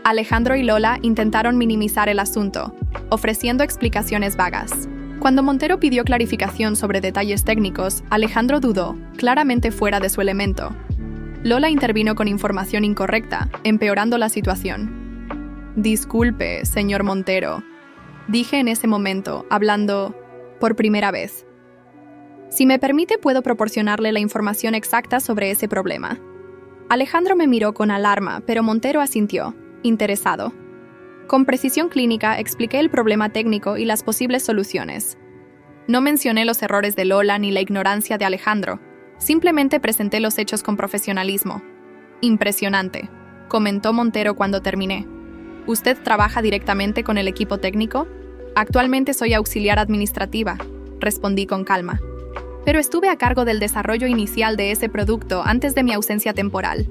Alejandro y Lola intentaron minimizar el asunto, ofreciendo explicaciones vagas. Cuando Montero pidió clarificación sobre detalles técnicos, Alejandro dudó, claramente fuera de su elemento. Lola intervino con información incorrecta, empeorando la situación. «Disculpe, señor Montero», dije en ese momento, hablando por primera vez. «Si me permite, puedo proporcionarle la información exacta sobre ese problema». Alejandro me miró con alarma, pero Montero asintió, interesado. Con precisión clínica expliqué el problema técnico y las posibles soluciones. No mencioné los errores de Lola ni la ignorancia de Alejandro. Simplemente presenté los hechos con profesionalismo. «Impresionante», comentó Montero cuando terminé. «¿Usted trabaja directamente con el equipo técnico?» «Actualmente soy auxiliar administrativa», respondí con calma. «Pero estuve a cargo del desarrollo inicial de ese producto antes de mi ausencia temporal».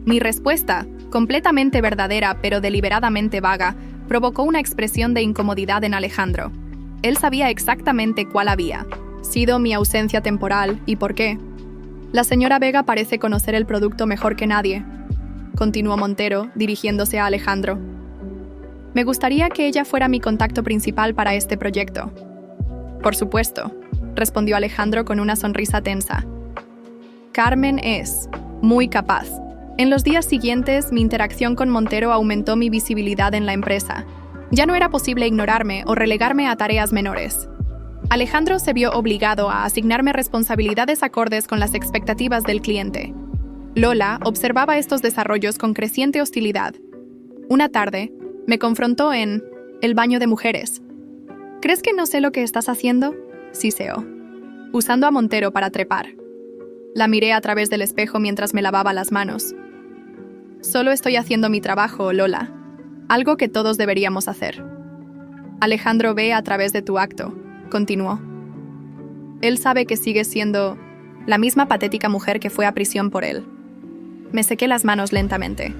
Mi respuesta completamente verdadera pero deliberadamente vaga, provocó una expresión de incomodidad en Alejandro. Él sabía exactamente cuál había sido mi ausencia temporal y por qué. La señora Vega parece conocer el producto mejor que nadie, continuó Montero, dirigiéndose a Alejandro. Me gustaría que ella fuera mi contacto principal para este proyecto. Por supuesto, respondió Alejandro con una sonrisa tensa. Carmen es muy capaz. En los días siguientes, mi interacción con Montero aumentó mi visibilidad en la empresa. Ya no era posible ignorarme o relegarme a tareas menores. Alejandro se vio obligado a asignarme responsabilidades acordes con las expectativas del cliente. Lola observaba estos desarrollos con creciente hostilidad. Una tarde, me confrontó en el baño de mujeres. ¿Crees que no sé lo que estás haciendo? Siseó, usando a Montero para trepar. La miré a través del espejo mientras me lavaba las manos. Solo estoy haciendo mi trabajo, Lola. Algo que todos deberíamos hacer. Alejandro ve a través de tu acto, continuó. Él sabe que sigues siendo la misma patética mujer que fue a prisión por él. Me sequé las manos lentamente.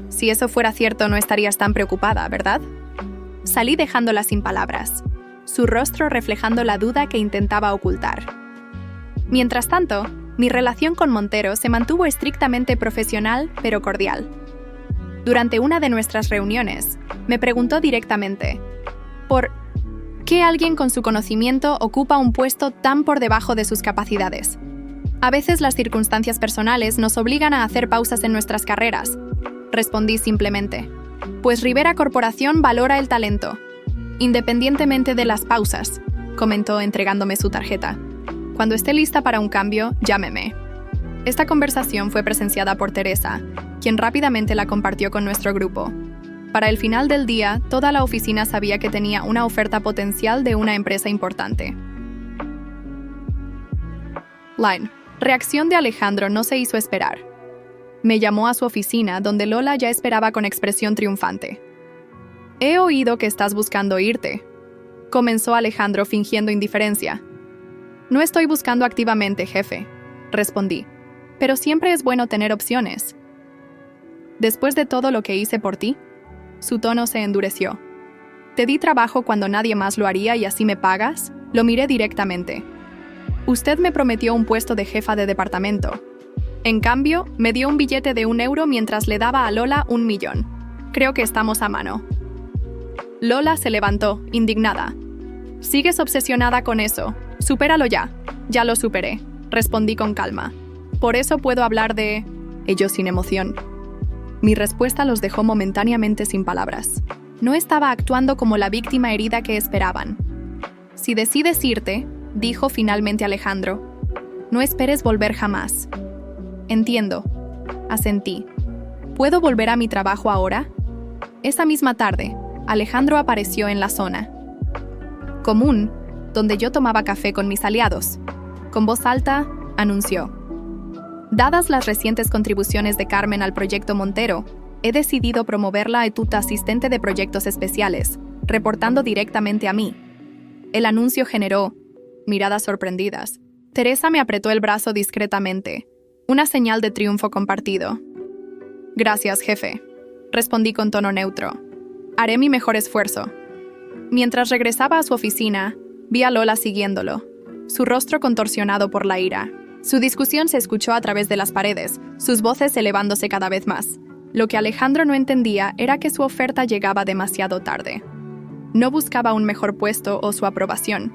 Si eso fuera cierto, no estarías tan preocupada, ¿verdad? Salí dejándola sin palabras, su rostro reflejando la duda que intentaba ocultar. Mientras tanto, mi relación con Montero se mantuvo estrictamente profesional, pero cordial. Durante una de nuestras reuniones, me preguntó directamente, ¿por qué alguien con su conocimiento ocupa un puesto tan por debajo de sus capacidades? A veces las circunstancias personales nos obligan a hacer pausas en nuestras carreras. Respondí simplemente, pues Rivera Corporación valora el talento, independientemente de las pausas, comentó entregándome su tarjeta. Cuando esté lista para un cambio, llámeme. Esta conversación fue presenciada por Teresa, quien rápidamente la compartió con nuestro grupo. Para el final del día, toda la oficina sabía que tenía una oferta potencial de una empresa importante. Line. Reacción de Alejandro no se hizo esperar. Me llamó a su oficina, donde Lola ya esperaba con expresión triunfante. He oído que estás buscando irte, comenzó Alejandro fingiendo indiferencia. No estoy buscando activamente, jefe, respondí, pero siempre es bueno tener opciones. Después de todo lo que hice por ti, su tono se endureció. ¿Te di trabajo cuando nadie más lo haría y así me pagas? Lo miré directamente. Usted me prometió un puesto de jefa de departamento. En cambio, me dio un billete de €1 mientras le daba a Lola 1.000.000. Creo que estamos a mano. Lola se levantó, indignada. Sigues obsesionada con eso. Supéralo ya. Ya lo superé, respondí con calma. Por eso puedo hablar de ellos sin emoción. Mi respuesta los dejó momentáneamente sin palabras. No estaba actuando como la víctima herida que esperaban. Si decides irte, dijo finalmente Alejandro, no esperes volver jamás. Entiendo, asentí. ¿Puedo volver a mi trabajo ahora? Esa misma tarde, Alejandro apareció en la zona común, donde yo tomaba café con mis aliados. Con voz alta, anunció. Dadas las recientes contribuciones de Carmen al proyecto Montero, he decidido promoverla a tuta asistente de proyectos especiales, reportando directamente a mí. El anuncio generó miradas sorprendidas. Teresa me apretó el brazo discretamente, una señal de triunfo compartido. Gracias, jefe, respondí con tono neutro. Haré mi mejor esfuerzo. Mientras regresaba a su oficina, vi a Lola siguiéndolo, su rostro contorsionado por la ira. Su discusión se escuchó a través de las paredes, sus voces elevándose cada vez más. Lo que Alejandro no entendía era que su oferta llegaba demasiado tarde. No buscaba un mejor puesto o su aprobación.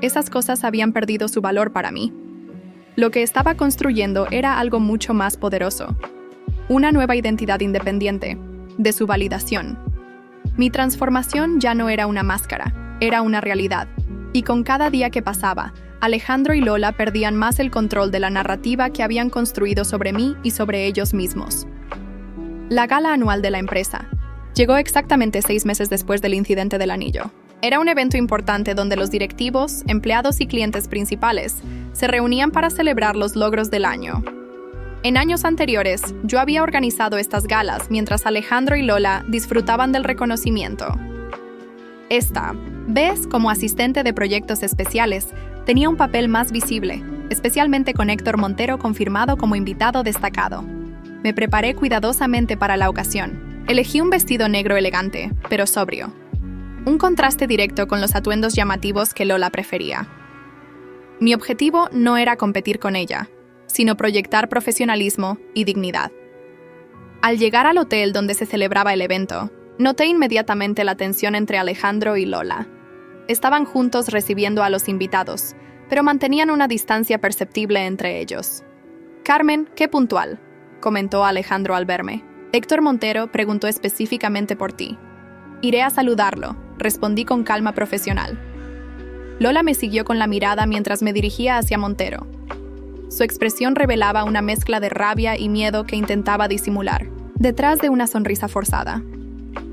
Esas cosas habían perdido su valor para mí. Lo que estaba construyendo era algo mucho más poderoso. Una nueva identidad independiente, de su validación. Mi transformación ya no era una máscara, era una realidad. Y con cada día que pasaba, Alejandro y Lola perdían más el control de la narrativa que habían construido sobre mí y sobre ellos mismos. La gala anual de la empresa llegó exactamente 6 meses después del incidente del anillo. Era un evento importante donde los directivos, empleados y clientes principales se reunían para celebrar los logros del año. En años anteriores, yo había organizado estas galas mientras Alejandro y Lola disfrutaban del reconocimiento. Esta vez, como asistente de proyectos especiales, tenía un papel más visible, especialmente con Héctor Montero confirmado como invitado destacado. Me preparé cuidadosamente para la ocasión. Elegí un vestido negro elegante, pero sobrio. Un contraste directo con los atuendos llamativos que Lola prefería. Mi objetivo no era competir con ella, sino proyectar profesionalismo y dignidad. Al llegar al hotel donde se celebraba el evento, noté inmediatamente la tensión entre Alejandro y Lola. Estaban juntos recibiendo a los invitados, pero mantenían una distancia perceptible entre ellos. «Carmen, qué puntual», comentó Alejandro al verme. «Héctor Montero preguntó específicamente por ti». «Iré a saludarlo», respondí con calma profesional. Lola me siguió con la mirada mientras me dirigía hacia Montero. Su expresión revelaba una mezcla de rabia y miedo que intentaba disimular, detrás de una sonrisa forzada.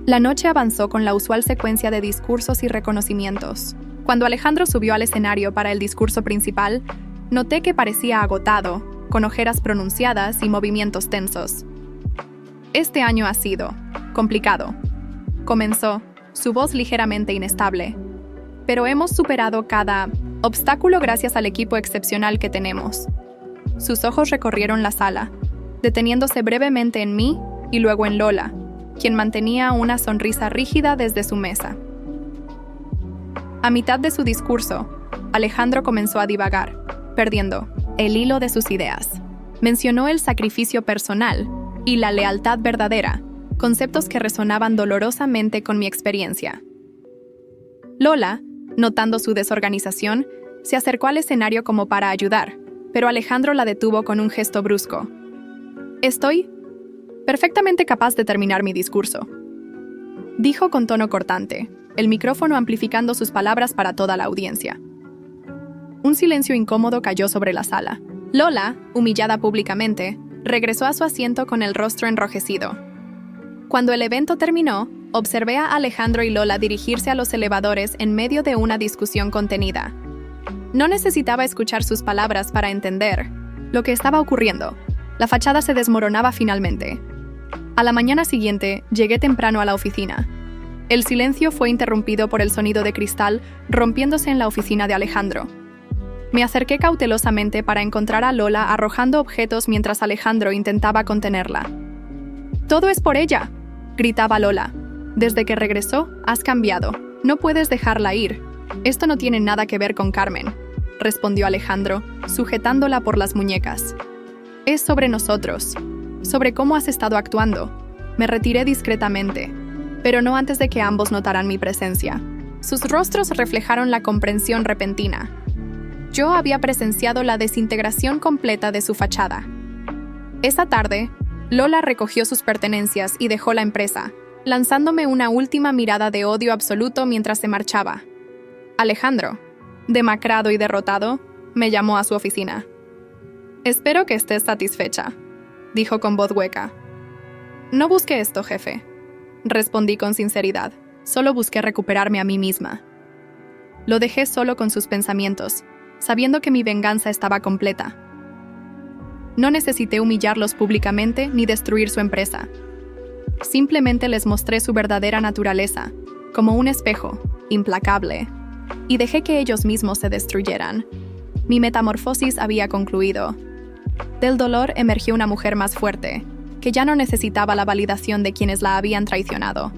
La noche avanzó con la usual secuencia de discursos y reconocimientos. Cuando Alejandro subió al escenario para el discurso principal, noté que parecía agotado, con ojeras pronunciadas y movimientos tensos. «Este año ha sido complicado», comenzó, su voz ligeramente inestable. «Pero hemos superado cada obstáculo gracias al equipo excepcional que tenemos». Sus ojos recorrieron la sala, deteniéndose brevemente en mí y luego en Lola, quien mantenía una sonrisa rígida desde su mesa. A mitad de su discurso, Alejandro comenzó a divagar, perdiendo el hilo de sus ideas. Mencionó el sacrificio personal y la lealtad verdadera, conceptos que resonaban dolorosamente con mi experiencia. Lola, notando su desorganización, se acercó al escenario como para ayudar, pero Alejandro la detuvo con un gesto brusco. «Estoy perfectamente capaz de terminar mi discurso», dijo con tono cortante, el micrófono amplificando sus palabras para toda la audiencia. Un silencio incómodo cayó sobre la sala. Lola, humillada públicamente, regresó a su asiento con el rostro enrojecido. Cuando el evento terminó, observé a Alejandro y Lola dirigirse a los elevadores en medio de una discusión contenida. No necesitaba escuchar sus palabras para entender lo que estaba ocurriendo. La fachada se desmoronaba finalmente. A la mañana siguiente, llegué temprano a la oficina. El silencio fue interrumpido por el sonido de cristal rompiéndose en la oficina de Alejandro. Me acerqué cautelosamente para encontrar a Lola arrojando objetos mientras Alejandro intentaba contenerla. «Todo es por ella», gritaba Lola. «Desde que regresó, has cambiado. No puedes dejarla ir. Esto no tiene nada que ver con Carmen», respondió Alejandro, sujetándola por las muñecas. «Es sobre nosotros, sobre cómo has estado actuando». Me retiré discretamente, pero no antes de que ambos notaran mi presencia. Sus rostros reflejaron la comprensión repentina. Yo había presenciado la desintegración completa de su fachada. Esa tarde, Lola recogió sus pertenencias y dejó la empresa, lanzándome una última mirada de odio absoluto mientras se marchaba. Alejandro, demacrado y derrotado, me llamó a su oficina. «Espero que estés satisfecha», dijo con voz hueca. «No busqué esto, jefe», respondí con sinceridad. «Solo busqué recuperarme a mí misma». Lo dejé solo con sus pensamientos, sabiendo que mi venganza estaba completa. No necesité humillarlos públicamente ni destruir su empresa. Simplemente les mostré su verdadera naturaleza, como un espejo, implacable, y dejé que ellos mismos se destruyeran. Mi metamorfosis había concluido. Del dolor emergió una mujer más fuerte, que ya no necesitaba la validación de quienes la habían traicionado.